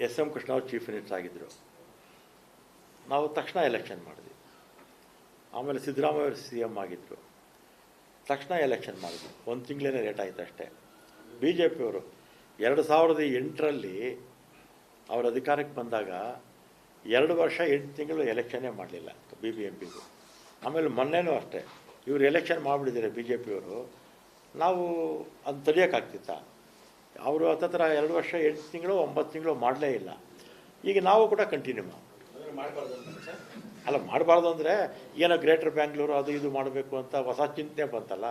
S M Krishna ಅವರು chief minister ಆಗಿದ್ದರು. ನಾವು ತಕ್ಷಣ ಎಲೆಕ್ಷನ್ ಮಾಡಿದ್ವಿ. ಆಮೇಲೆ ಸಿದ್ದರಾಮಯ್ಯ ಅವರು ಸಿ ಎಮ್ ಆಗಿದ್ದರು, ತಕ್ಷಣ ಎಲೆಕ್ಷನ್ ಮಾಡಿದ್ವಿ. 1 ತಿಂಗಳೇ ಲೇಟ್ ಆಯಿತು ಅಷ್ಟೇ. ಬಿ ಜೆ ಪಿಯವರು 2008ರಲ್ಲಿ ಅವ್ರ ಅಧಿಕಾರಕ್ಕೆ ಬಂದಾಗ 2 ವರ್ಷ 8 ತಿಂಗಳು ಎಲೆಕ್ಷನ್ನೇ ಮಾಡಲಿಲ್ಲ BBMPಗೂ. ಆಮೇಲೆ ಮೊನ್ನೆನೂ ಅಷ್ಟೇ ಇವರು ಎಲೆಕ್ಷನ್ ಮಾಡಿಬಿಟ್ಟಿದ್ದಾರೆ ಬಿ ಜೆ ಪಿಯವರು. ನಾವು ಅದು ತಡೆಯೋಕ್ಕಾಗ್ತಿತ್ತ? ಅವರು ಹತ್ತತ್ರ 2 ವರ್ಷ 8 ತಿಂಗಳು 9 ತಿಂಗಳು ಮಾಡಲೇ ಇಲ್ಲ. ಈಗ ನಾವು ಕೂಡ ಕಂಟಿನ್ಯೂ ಅಲ್ಲ ಮಾಡಬಾರ್ದು ಅಂದರೆ ಏನೋ ಗ್ರೇಟರ್ ಬ್ಯಾಂಗ್ಳೂರು ಅದು ಇದು ಮಾಡಬೇಕು ಅಂತ ಹೊಸ ಚಿಂತನೆ ಬಂತಲ್ಲ.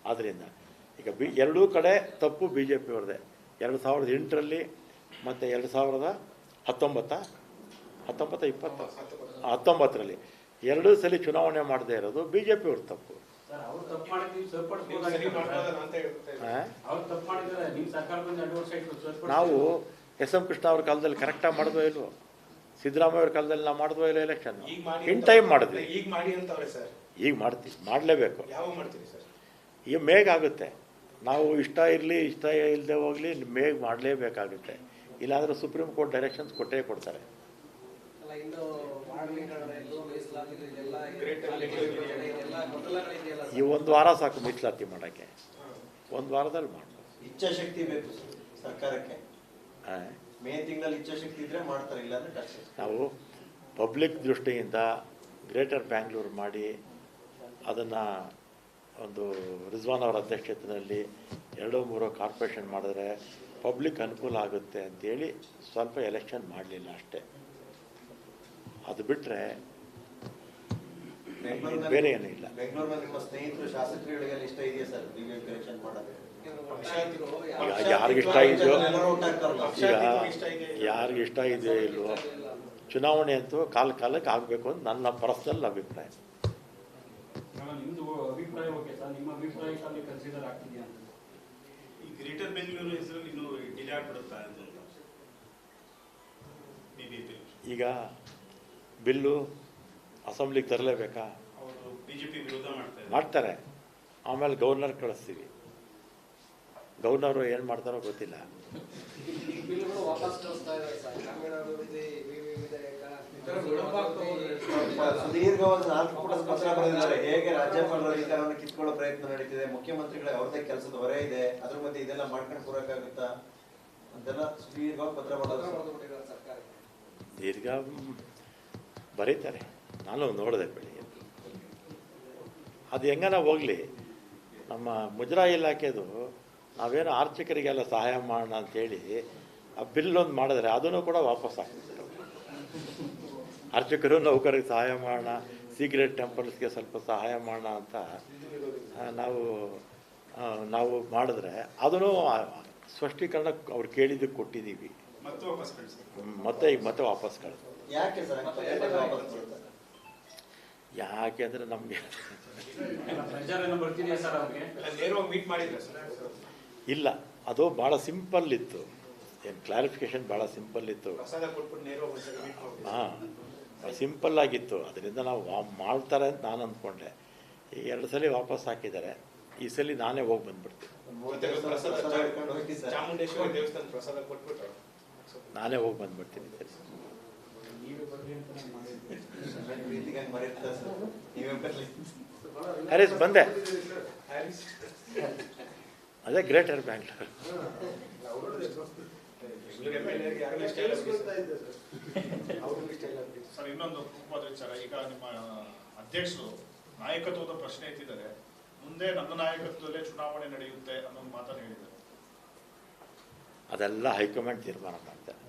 ಆದ್ದರಿಂದ ಈಗ ಎರಡೂ ಕಡೆ ತಪ್ಪು ಬಿ ಜೆ ಪಿಯವ್ರದ್ದೇ. 2008ರಲ್ಲಿ ಮತ್ತು 2019ರಲ್ಲಿ 2 ಸಲ ಚುನಾವಣೆ ಮಾಡದೇ ಇರೋದು ಬಿ ಜೆ ಪಿಯವ್ರ ತಪ್ಪು. ನಾವು ಎಸ್ ಎಂ ಕೃಷ್ಣ ಅವ್ರ ಕಾಲದಲ್ಲಿ ಕರೆಕ್ಟಾಗಿ ಮಾಡಿದ್ವೋ ಇಲ್ವೋ? ಸಿದ್ದರಾಮಯ್ಯ ಅವ್ರ ಕಾಲದಲ್ಲಿ ನಾವು ಮಾಡಿದ್ವೋ ಇಲ್ಲೋ ಎಲೆಕ್ಷನ್? ಇನ್ ಟೈಮ್ ಮಾಡಿದ್ವಿ. ಈಗ ಮಾಡ್ತೀವಿ, ಮಾಡಲೇಬೇಕು. ಈಗ ಮೇಘ ಆಗುತ್ತೆ. ನಾವು ಇಷ್ಟ ಇರಲಿ ಇಷ್ಟ ಇಲ್ಲದೆ ಹೋಗಲಿ ಮೇಘ ಮಾಡಲೇಬೇಕಾಗುತ್ತೆ. ಇಲ್ಲಾಂದರೆ ಸುಪ್ರೀಂ ಕೋರ್ಟ್ ಡೈರೆಕ್ಷನ್ಸ್ ಕೊಟ್ಟೇ ಕೊಡ್ತಾರೆ. ಈ 1 ವಾರ ಸಾಕು ಮೀಸಲಾತಿ ಮಾಡೋಕ್ಕೆ. 1 ವಾರದಲ್ಲಿ ಮಾಡ್ಬೋದು. ಇಚ್ಛಾಶಕ್ತಿ ಬೇಕು ಸರ್ಕಾರಕ್ಕೆ. ಮೇ ತಿಂಗಳಲ್ಲಿ ಇಚ್ಛಾಶಕ್ತಿ ಇದ್ರೆ ಮಾಡ್ತಾರೆ, ಇಲ್ಲ ಅಂದ್ರೆ ಕಷ್ಟ. ನಾವು ಪಬ್ಲಿಕ್ ದೃಷ್ಟಿಯಿಂದ ಗ್ರೇಟರ್ ಬ್ಯಾಂಗ್ಳೂರು ಮಾಡಿ ಅದನ್ನು ಒಂದು ರಿಜ್ವಾನ್ ಅವರ ಅಧ್ಯಕ್ಷತೆಯಲ್ಲಿ 2-3 ಕಾರ್ಪೊರೇಷನ್ ಮಾಡಿದ್ರೆ ಪಬ್ಲಿಕ್ ಅನುಕೂಲ ಆಗುತ್ತೆ ಅಂತೇಳಿ ಸ್ವಲ್ಪ ಎಲೆಕ್ಷನ್ ಮಾಡಲಿಲ್ಲ ಅಷ್ಟೇ. ಅದು ಬಿಟ್ಟರೆ ಬೇರೆ ಏನೂ ಇಲ್ಲ. ಬೆಂಗಳೂರಿನಲ್ಲಿ ನಿಮ್ಮ ಸ್ನೇಹಿತರು ಶಾಸಕರುಗಳಿಗೆ ಇಷ್ಟ ಇದೆಯಾ ಸರ್ BBMP ಎಲೆಕ್ಷನ್ ಮಾಡೋದು? ಯಾರಿಗಿಷ್ಟ ಇದೆಯೋ ಯಾರಿಗಿಷ್ಟ ಇದೆಯೋ ಇಲ್ವೋ, ಚುನಾವಣೆ ಅಂತೂ ಕಾಲಕ್ಕೆ ಆಗಬೇಕು ಅಂತ ನನ್ನ ಪರ್ಸನಲ್ ಅಭಿಪ್ರಾಯ. ಈಗ ಬಿಲ್ಲು ಅಸೆಂಬ್ಲಿಗೆ ತರಲೇಬೇಕಾ? ಮಾಡ್ತಾರೆ. ಆಮೇಲೆ ಗವರ್ನರ್ ಕಳಿಸ್ತೀವಿ. ಗವರ್ನರು ಏನು ಮಾಡ್ತಾರೋ ಗೊತ್ತಿಲ್ಲ. ಸುದೀರ್ಘವಾದ 4 ಪುಟದ ಪತ್ರ ಬರೆದಿದ್ದಾರೆ. ಹೇಗೆ ರಾಜ್ಯಪಾಲರ ಅಧಿಕಾರವನ್ನು ಕಿತ್ಕೊಳ್ಳೋ ಪ್ರಯತ್ನ ನಡೀತಿದೆ, ಮುಖ್ಯಮಂತ್ರಿಗಳ ಅವ್ರದೇ ಕೆಲಸದ ಹೊರೆ ಇದೆ, ಅದ್ರ ಮಧ್ಯೆ ಇದೆಲ್ಲ ಮಾಡ್ಕೊಂಡು ಕೂರಕ್ಕಾಗುತ್ತಾ ಅಂತೆಲ್ಲ ಸುದೀರ್ಘವಾಗಿ ಪತ್ರ ಬರೆದಿದ್ದಾರೆ. ದೀರ್ಘ ಬರೀತಾರೆ. ನಾನು ನೋಡಿದೆ ಬೆಳಿಗ್ಗೆ. ಅದು ಹೆಂಗನ ಹೋಗಲಿ, ನಮ್ಮ ಮುಜರಾಯಿ ಇಲಾಖೆದು ನಾವೇನು ಆರ್ಥಿಕರಿಗೆಲ್ಲ ಸಹಾಯ ಮಾಡೋಣ ಅಂಥೇಳಿ ಆ ಬಿಲ್ಲೊಂದು ಮಾಡಿದ್ರೆ ಅದನ್ನು ಕೂಡ ವಾಪಸ್ ಹಾಕ್ತಿದ್ರು. ಅರ್ಚಕರು ನೌಕರಿಗೆ ಸಹಾಯ ಮಾಡೋಣ, ಸೀಕ್ರೆಟ್ ಟೆಂಪಲ್ಸ್ಗೆ ಸ್ವಲ್ಪ ಸಹಾಯ ಮಾಡೋಣ ಅಂತ ನಾವು ಮಾಡಿದ್ರೆ ಅದನ್ನು ಸ್ಪಷ್ಟೀಕರಣ ಅವ್ರು ಕೇಳಿದ್ದಕ್ಕೆ ಕೊಟ್ಟಿದ್ದೀವಿ. ಮತ್ತೆ ವಾಪಸ್ ಕಳಿಸ್ತೀವಿ. ಯಾಕೆ ಅಂದರೆ ನಮಗೆ ಇಲ್ಲ, ಅದು ಭಾಳ ಸಿಂಪಲ್ ಇತ್ತು. ಏನು ಕ್ಲಾರಿಫಿಕೇಶನ್ ಭಾಳ ಸಿಂಪಲ್ ಇತ್ತು. ಹಾಂ, ಸಿಂಪಲ್ ಆಗಿತ್ತು. ಅದರಿಂದ ನಾವು ಮಾಡ್ತಾರೆ ಅಂತ ನಾನು ಅಂದ್ಕೊಂಡೆ. ಈ 2 ಸಲ ವಾಪಸ್ ಹಾಕಿದ್ದಾರೆ. ಈ ಸಲ ನಾನೇ ಹೋಗಿ ಬಂದ್ಬಿಡ್ತೀನಿ. ನಾನೇ ಹೋಗಿ ಬಂದ್ಬಿಡ್ತೀನಿ. ಹರೀಶ್ ಬಂದೆ. ಅದೇ ಗ್ರೇಟರ್ ಬ್ಯಾಂಗ್ಳೂರು. ಸರ್, ಇನ್ನೊಂದು ಮುಖ್ಯವಾದ ವಿಚಾರ. ಈಗ ನಿಮ್ಮ ಅಧ್ಯಕ್ಷರು ನಾಯಕತ್ವದ ಪ್ರಶ್ನೆ ಎತ್ತಿದ್ದಾರೆ. ಮುಂದೆ ನನ್ನ ನಾಯಕತ್ವದಲ್ಲೇ ಚುನಾವಣೆ ನಡೆಯುತ್ತೆ ಅನ್ನೋ ಮಾತನ್ನು ಹೇಳಿದ್ದಾರೆ. ಅದೆಲ್ಲ ಹೈಕಮಾಂಡ್ ತೀರ್ಮಾನ ಮಾಡ್ತಾರೆ.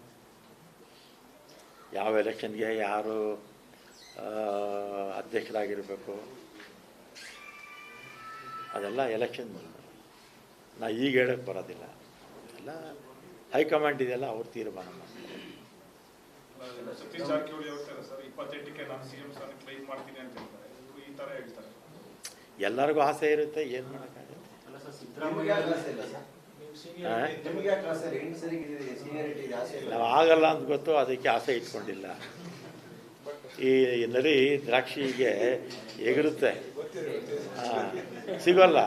ಯಾವ ಎಲೆಕ್ಷನ್ಗೆ ಯಾರು ಅಧ್ಯಕ್ಷರಾಗಿರಬೇಕು ಅದೆಲ್ಲ ಎಲೆಕ್ಷನ್ ನಾ ಈಗ ಹೇಳಕ್ಕೆ ಬರೋದಿಲ್ಲ. ಎಲ್ಲ ಹೈಕಮಾಂಡ್ ಇದೆಲ್ಲ ಅವ್ರು ತೀರ್ಮಾನ ಮಾಡ್ತಾರೆ. ಸತೀಶ್ ಜಾರಕಿಹೊಳಿ ಹೇಳ್ತಾರೆ ಸರ್, 28ಕ್ಕೆ ನಾನು CM ಸ್ಥಾನ ಕ್ಲೈಮ್ ಮಾಡ್ತೀನಿ ಅಂತ ಹೇಳ್ತಾರೆ. ಈ ಥರ ಹೇಳ್ತಾರೆ. ಎಲ್ಲರಿಗೂ ಆಸೆ ಇರುತ್ತೆ, ಏನು ಮಾಡೋಕ್ಕಾಗುತ್ತೆ. ನಾವು ಆಗಲ್ಲ ಅಂತ ಗೊತ್ತು, ಅದಕ್ಕೆ ಆಸೆ ಇಟ್ಕೊಂಡಿಲ್ಲ. ಈ ನರಿ ದ್ರಾಕ್ಷಿಗೆ ಎಗರುತ್ತೆ, ಸಿಗಲ್ಲ,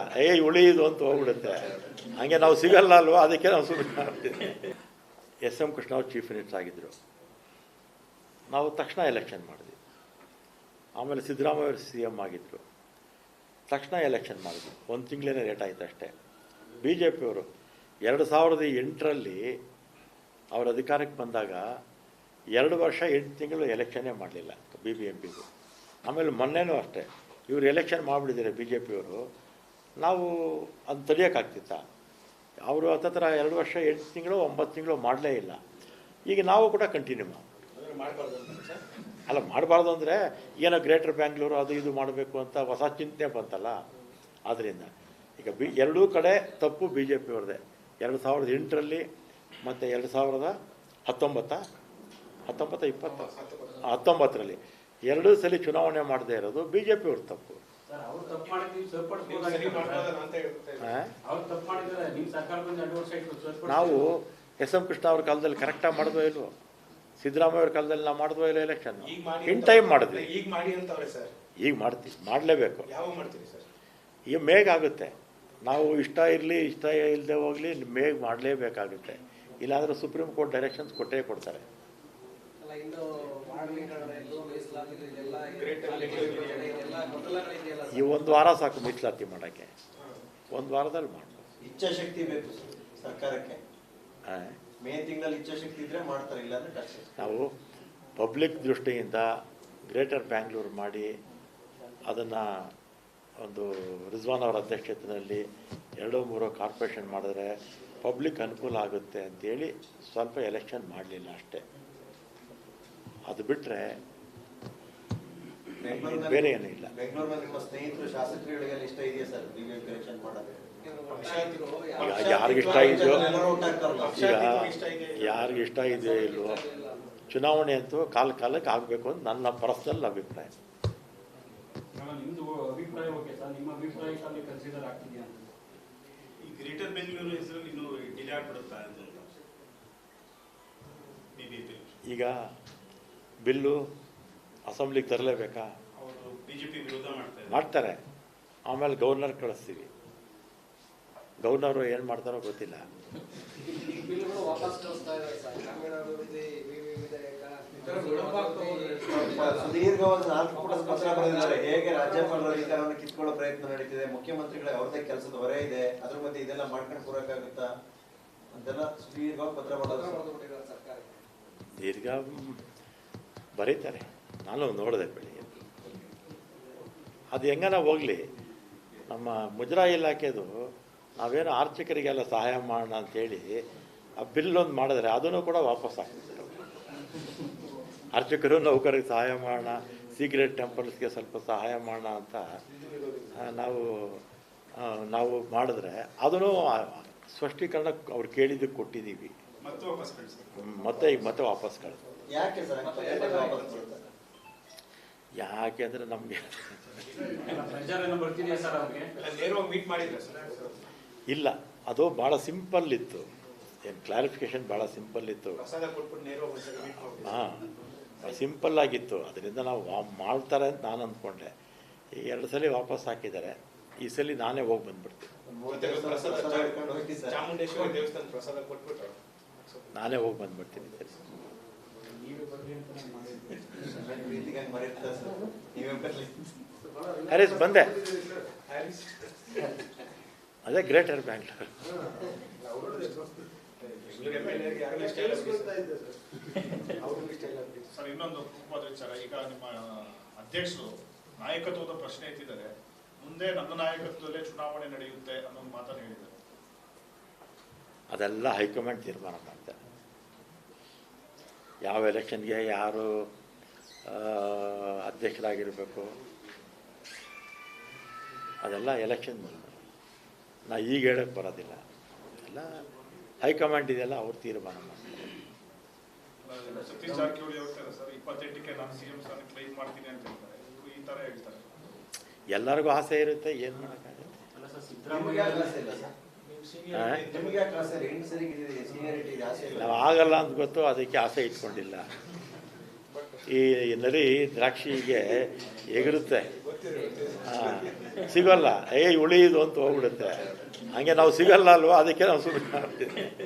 ಉಳಿಯುದು ಅಂತ ಹೋಗ್ಬಿಡುತ್ತೆ. ಹಂಗೆ ನಾವು ಸಿಗಲ್ಲ ಅಲ್ವಾ, ಅದಕ್ಕೆ ನಾವು ಸುಮ್ಮನೆ ಮಾಡ್ತೀವಿ. ಎಸ್ ಎಂ ಕೃಷ್ಣ ಅವರು ಚೀಫ್ ಮಿನಿಸ್ಟರ್ ಆಗಿದ್ದರು. ನಾವು ತಕ್ಷಣ ಎಲೆಕ್ಷನ್ ಮಾಡಿದ್ವಿ. ಆಮೇಲೆ ಸಿದ್ದರಾಮಯ್ಯ ಅವರು ಸಿ ಎಮ್ ಆಗಿದ್ದರು. ತಕ್ಷಣ ಎಲೆಕ್ಷನ್ ಮಾಡಿದ್ವಿ. 1 ತಿಂಗಳೇ ಲೇಟ್ ಆಯಿತು ಅಷ್ಟೇ. ಬಿ ಜೆ ಪಿಯವರು 2008ರಲ್ಲಿ ಅವರು ಅಧಿಕಾರಕ್ಕೆ ಬಂದಾಗ 2 ವರ್ಷ 8 ತಿಂಗಳು ಎಲೆಕ್ಷನ್ನೇ ಮಾಡಲಿಲ್ಲ BBMPಗೂ. ಆಮೇಲೆ ಮೊನ್ನೆನೂ ಅಷ್ಟೇ ಇವರು ಎಲೆಕ್ಷನ್ ಮಾಡಿಬಿಟ್ಟಿದ್ದಾರೆ ಬಿ ಜೆ ಪಿಯವರು. ನಾವು ಅದು ತಡೆಯೋಕ್ಕಾಗ್ತಿತ್ತ? ಅವರು ಹತ್ತತ್ರ 2 ವರ್ಷ 8 ತಿಂಗಳು 9 ತಿಂಗಳು ಮಾಡಲೇ ಇಲ್ಲ. ಈಗ ನಾವು ಕೂಡ ಕಂಟಿನ್ಯೂ ಮಾಡಬಾರ್ದು ಅಂದರೆ ಏನೋ ಗ್ರೇಟರ್ ಬ್ಯಾಂಗ್ಳೂರು ಅದು ಇದು ಮಾಡಬೇಕು ಅಂತ ಹೊಸ ಚಿಂತನೆ ಬಂತಲ್ಲ. ಆದ್ದರಿಂದ ಈಗ ಎರಡೂ ಕಡೆ ತಪ್ಪು ಬಿ ಜೆ ಪಿಯವ್ರದ್ದೇ. 2008ರಲ್ಲಿ ಮತ್ತು 2019ರಲ್ಲಿ 2 ಸಲ ಚುನಾವಣೆ ಮಾಡದೇ ಇರೋದು ಬಿ ಜೆ ಪಿಯವ್ರ ತಪ್ಪು. ನಾವು ಎಸ್ ಎಂ ಕೃಷ್ಣ ಅವ್ರ ಕಾಲದಲ್ಲಿ ಕರೆಕ್ಟಾಗಿ ಮಾಡಿದ್ವೋ ಇಲ್ವೋ? ಸಿದ್ದರಾಮಯ್ಯ ಅವ್ರ ಕಾಲದಲ್ಲಿ ನಾವು ಮಾಡಿದ್ವೋ ಇಲ್ಲ ಎಲೆಕ್ಷನ್? ಇನ್ ಟೈಮ್ ಮಾಡಿದ್ವಿ. ಈಗ ಮಾಡ್ತೀವಿ, ಮಾಡಲೇಬೇಕು. ಈಗ ಮೇಘ ಆಗುತ್ತೆ. ನಾವು ಇಷ್ಟ ಇರಲಿ ಇಷ್ಟ ಇಲ್ಲದೆ ಹೋಗಲಿ ಮೇಘ ಮಾಡಲೇಬೇಕಾಗುತ್ತೆ. ಇಲ್ಲಾಂದರೆ ಸುಪ್ರೀಂ ಕೋರ್ಟ್ ಡೈರೆಕ್ಷನ್ಸ್ ಕೊಟ್ಟೇ ಕೊಡ್ತಾರೆ. ಈ 1 ವಾರ ಸಾಕು ಮೀಸಲಾತಿ ಮಾಡೋಕ್ಕೆ. 1 ವಾರದಲ್ಲಿ ಮಾಡ್ಬೋದು. ಇಚ್ಛಾಶಕ್ತಿ ಬೇಕು ಸರ್ಕಾರಕ್ಕೆ. ಮೇ ತಿಂಗಳಲ್ಲಿ ಇಚ್ಛಾಶಕ್ತಿ ಇದ್ರೆ ಮಾಡ್ತಾರೆ, ಇಲ್ಲಾಂದ್ರೆ ಕಷ್ಟ. ನಾವು ಪಬ್ಲಿಕ್ ದೃಷ್ಟಿಯಿಂದ ಗ್ರೇಟರ್ ಬ್ಯಾಂಗ್ಳೂರು ಮಾಡಿ ಅದನ್ನು ಒಂದು ರಿಜ್ವಾನ್ ಅವರ ಅಧ್ಯಕ್ಷತೆಯಲ್ಲಿ 2-3 ಕಾರ್ಪೊರೇಷನ್ ಮಾಡಿದ್ರೆ ಪಬ್ಲಿಕ್ ಅನುಕೂಲ ಆಗುತ್ತೆ ಅಂತೇಳಿ ಸ್ವಲ್ಪ ಎಲೆಕ್ಷನ್ ಮಾಡಲಿಲ್ಲ ಅಷ್ಟೇ. ಅದು ಬಿಟ್ಟರೆ ಬೇರೆ ಏನೂ ಇಲ್ಲ. ಬೆಂಗಳೂರಿನಲ್ಲಿ ನಿಮ್ಮ ಸ್ನೇಹಿತರು ಶಾಸಕರುಗಳಿಗೆ ಇಷ್ಟ ಇದೆಯಾ ಸರ್ BBMP ಎಲೆಕ್ಷನ್ ಮಾಡೋದು? ಈಗ ಯಾರಿಗಿಷ್ಟ ಇದೆಯೋ ಯಾರಿಗಿಷ್ಟ ಇದೆಯೋ ಇಲ್ವೋ, ಚುನಾವಣೆ ಅಂತೂ ಕಾಲಕ್ಕೆ ಆಗಬೇಕು ಅಂತ ನನ್ನ ಪರ್ಸನಲ್ ಅಭಿಪ್ರಾಯ. ಈ ಗ್ರೇಟರ್ ಬೆಂಗಳೂರು ಹೆಸರಲ್ಲಿ ಇನ್ನೂ ಡಿಲೇ ಆಗ್ಬಿಡುತ್ತಾ? ಈಗ ಬಿಲ್ಲು ಅಸೆಂಬ್ಲಿಗೆ ತರಲೇಬೇಕಾ? ಅವರು ಬಿಜೆಪಿ ವಿರೋಧ ಮಾಡ್ತಾರೆ. ಆಮೇಲೆ ಗವರ್ನರ್ ಕಳಿಸ್ತೀವಿ. ಗವರ್ನರು ಏನು ಮಾಡ್ತಾರೋ ಗೊತ್ತಿಲ್ಲ. ಸುದೀರ್ಘವಾದ 4 ಪುಟದ ಪತ್ರ ಬರೆದಿದ್ದಾರೆ. ಹೇಗೆ ರಾಜ್ಯಪಾಲರ ಅಧಿಕಾರವನ್ನು ಕಿತ್ಕೊಳ್ಳೋ ಪ್ರಯತ್ನ ನಡೀತಿದೆ, ಮುಖ್ಯಮಂತ್ರಿಗಳ ಅವ್ರದೇ ಕೆಲಸದ ಹೊರೆ ಇದೆ, ಅದ್ರ ಮಧ್ಯೆ ಇದೆಲ್ಲ ಮಾಡ್ಕೊಂಡು ಕೂರಕ್ಕಾಗುತ್ತಾ ಅಂತೆಲ್ಲ ಸುದೀರ್ಘವಾಗಿ ಪತ್ರ ಬರೆದಿದ್ದಾರೆ. ದೀರ್ಘ ಬರೀತಾರೆ. ನಾನು ನೋಡಿದೆ ಬೆಳಿಗ್ಗೆ. ಅದು ಹೆಂಗನ ಹೋಗಲಿ, ನಮ್ಮ ಮುಜರಾಯಿ ಇಲಾಖೆದು ನಾವೇನು ಆರ್ಥಿಕರಿಗೆಲ್ಲ ಸಹಾಯ ಮಾಡೋಣ ಅಂತೇಳಿ ಆ ಬಿಲ್ಲೊಂದು ಮಾಡಿದ್ರೆ ಅದನ್ನು ಕೂಡ ವಾಪಸ್ ಹಾಕ್ತಿದ್ದಾರೆ. ಅರ್ಚಕರು ನೌಕರಿಗೆ ಸಹಾಯ ಮಾಡೋಣ, ಸೀಕ್ರೆಟ್ ಟೆಂಪಲ್ಸ್ಗೆ ಸ್ವಲ್ಪ ಸಹಾಯ ಮಾಡೋಣ ಅಂತ ನಾವು ಮಾಡಿದ್ರೆ ಅದನ್ನು ಸ್ಪಷ್ಟೀಕರಣ ಅವ್ರು ಕೇಳಿದ್ದಕ್ಕೆ ಕೊಟ್ಟಿದ್ದೀವಿ. ಮತ್ತೆ ಈಗ ವಾಪಸ್ ಕಳಿಸ್ತೀವಿ. ಯಾಕೆ ಅಂದರೆ ನಮಗೆ ಇಲ್ಲ, ಅದು ಭಾಳ ಸಿಂಪಲ್ ಇತ್ತು. ಏನು ಕ್ಲಾರಿಫಿಕೇಶನ್ ಭಾಳ ಸಿಂಪಲ್ ಇತ್ತು. ಹಾಂ, ಸಿಂಪಲ್ ಆಗಿತ್ತು. ಅದರಿಂದ ನಾವು ಮಾಡ್ತಾರೆ ಅಂತ ನಾನು ಅಂದ್ಕೊಂಡೆ. ಈ 2 ಸಲ ವಾಪಸ್ ಹಾಕಿದ್ದಾರೆ. ಈ ಸಲ ನಾನೇ ಹೋಗಿ ಬಂದ್ಬಿಡ್ತೀನಿ. ನಾನೇ ಹೋಗಿ ಬಂದ್ಬಿಡ್ತೀನಿ. ಹರೀಶ್ ಬಂದೆ. ಅದೇ ಗ್ರೇಟರ್ ಬ್ಯಾಂಗ್ಳೂರು. ಸರ್, ಇನ್ನೊಂದು ಮುಖ್ಯವಾದ ವಿಚಾರ. ಈಗ ನಿಮ್ಮ ಅಧ್ಯಕ್ಷರು ನಾಯಕತ್ವದ ಪ್ರಶ್ನೆ ಎತ್ತಿದ್ದಾರೆ. ಮುಂದೆ ನನ್ನ ನಾಯಕತ್ವದಲ್ಲೇ ಚುನಾವಣೆ ನಡೆಯುತ್ತೆ ಅನ್ನೋ ಮಾತನ್ನು ಹೇಳಿದ್ದಾರೆ. ಅದೆಲ್ಲ ಹೈಕಮಾಂಡ್ ತೀರ್ಮಾನ ಮಾಡ್ತಾರೆ. ಯಾವ ಎಲೆಕ್ಷನ್ಗೆ ಯಾರು ಅಧ್ಯಕ್ಷರಾಗಿರಬೇಕು ಅದೆಲ್ಲ ಎಲೆಕ್ಷನ್ ಬಂದು ನಾ ಈಗ ಹೇಳಕ್ಕೆ ಬರೋದಿಲ್ಲ. ಎಲ್ಲ ಹೈಕಮಾಂಡ್ ಇದೆಲ್ಲ ಅವ್ರು ತೀರ್ಮಾನ ಮಾಡ್ತಾರೆ. ಸತೀಶ್ ಜಾರಕಿಹೊಳಿ ಹೇಳ್ತಾರೆ ಸರ್, 28ಕ್ಕೆ ನಾನು CM ಸ್ಥಾನ ಕ್ಲೈಮ್ ಮಾಡ್ತೀನಿ ಅಂತ ಹೇಳ್ತಾರೆ. ಈ ತರ ಹೇಳ್ತಾರೆ. ಎಲ್ಲರಿಗೂ ಆಸೆ ಇರುತ್ತೆ, ಏನು ಮಾಡೋಕ್ಕಾಗುತ್ತೆ. ನಾವು ಆಗಲ್ಲ ಅಂತ ಗೊತ್ತು, ಅದಕ್ಕೆ ಆಸೆ ಇಟ್ಕೊಂಡಿಲ್ಲ. ಈ ನರಿ ದ್ರಾಕ್ಷಿಗೆ ಎಗರುತ್ತೆ, ಸಿಗಲ್ಲ, ಉಳಿದು ಅಂತ ಹೋಗ್ಬಿಡುತ್ತೆ. ಹಂಗೆ ನಾವು ಸಿಗಲ್ಲ ಅಲ್ವಾ, ಅದಕ್ಕೆ ನಾವು ಸುಮ್ಮನೆ ಮಾಡ್ತೀವಿ.